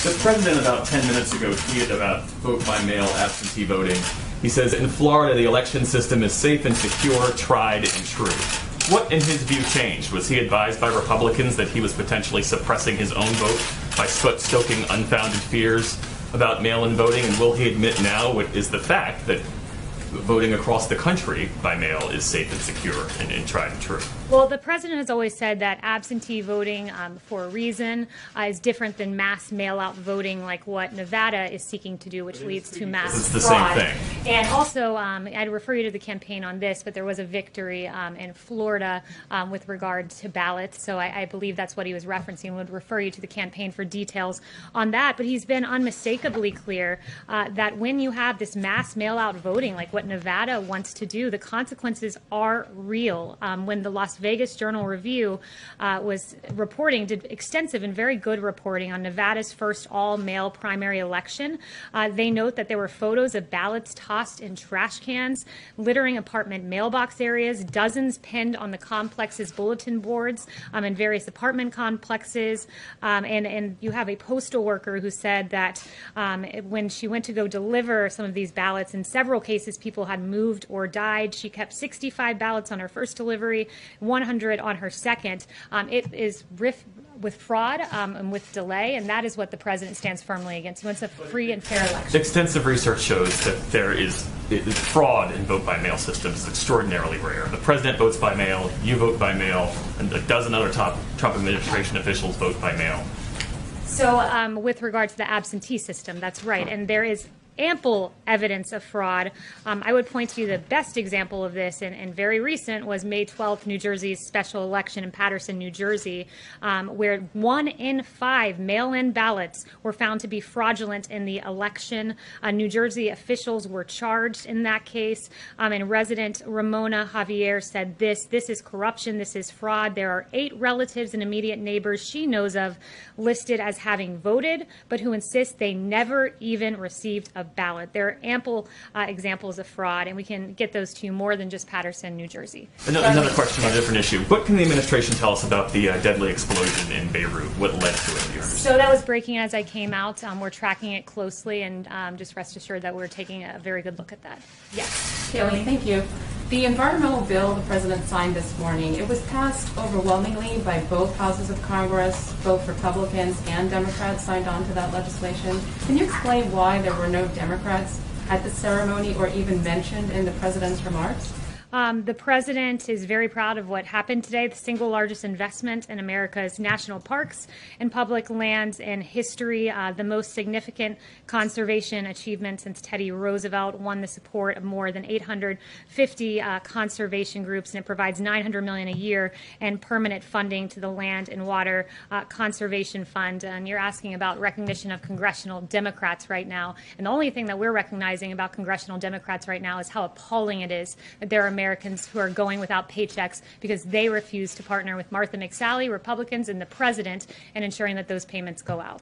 The president about 10 minutes ago tweeted about vote-by-mail absentee voting. He says, in Florida, the election system is safe and secure, tried and true. What, in his view, changed? Was he advised by Republicans that he was potentially suppressing his own vote by stoking unfounded fears about mail-in voting? And will he admit now what is the fact that voting across the country by mail is safe and secure and tried and true? Well, the president has always said that absentee voting, for a reason, is different than mass mail-out voting like what Nevada is seeking to do, which leads to mass fraud. It's the same thing. And also, I'd refer you to the campaign on this, but there was a victory in Florida with regard to ballots, so I believe that's what he was referencing. Would refer you to the campaign for details on that. But he's been unmistakably clear that when you have this mass mail-out voting like what Nevada wants to do, the consequences are real. When the Las Vegas Journal-Review did extensive and very good reporting on Nevada's first all-mail primary election. They note that there were photos of ballots tossed in trash cans, littering apartment mailbox areas, dozens pinned on the complex's bulletin boards in various apartment complexes. And you have a postal worker who said that when she went to go deliver some of these ballots, in several cases people had moved or died. She kept 65 ballots on her first delivery, 100 on her second. It is with fraud and with delay, and that is what the president stands firmly against. He wants a free and fair election. Extensive research shows that there is fraud in vote-by-mail systems is extraordinarily rare. The president votes by mail, you vote by mail, and a dozen other top Trump administration officials vote by mail. So with regard to the absentee system, that's right, and there is ample evidence of fraud. I would point to you the best example of this, and very recent, was May 12th, New Jersey's special election in Paterson, New Jersey, where 1 in 5 mail-in ballots were found to be fraudulent in the election. New Jersey officials were charged in that case, and resident Ramona Javier said this is corruption, this is fraud. There are 8 relatives and immediate neighbors she knows of listed as having voted, but who insist they never even received a ballot. There are ample examples of fraud, and we can get those to you more than just Paterson, New Jersey. Another question on a different issue. What can the administration tell us about the deadly explosion in Beirut? What led to it? So that was breaking as I came out. We're tracking it closely, and just rest assured that we're taking a very good look at that. Yes. Kelly, thank you. The environmental bill the president signed this morning, it was passed overwhelmingly by both houses of Congress. Both Republicans and Democrats signed on to that legislation. Can you explain why there were no Democrats at the ceremony or even mentioned in the president's remarks? The president is very proud of what happened today, the single largest investment in America's national parks and public lands in history, the most significant conservation achievement since Teddy Roosevelt won the support of more than 850 conservation groups, and it provides $900 million a year in permanent funding to the Land and Water Conservation Fund. And you're asking about recognition of congressional Democrats right now, and the only thing that we're recognizing about congressional Democrats right now is how appalling it is that there are Americans who are going without paychecks because they refuse to partner with Martha McSally, Republicans, and the president in ensuring that those payments go out.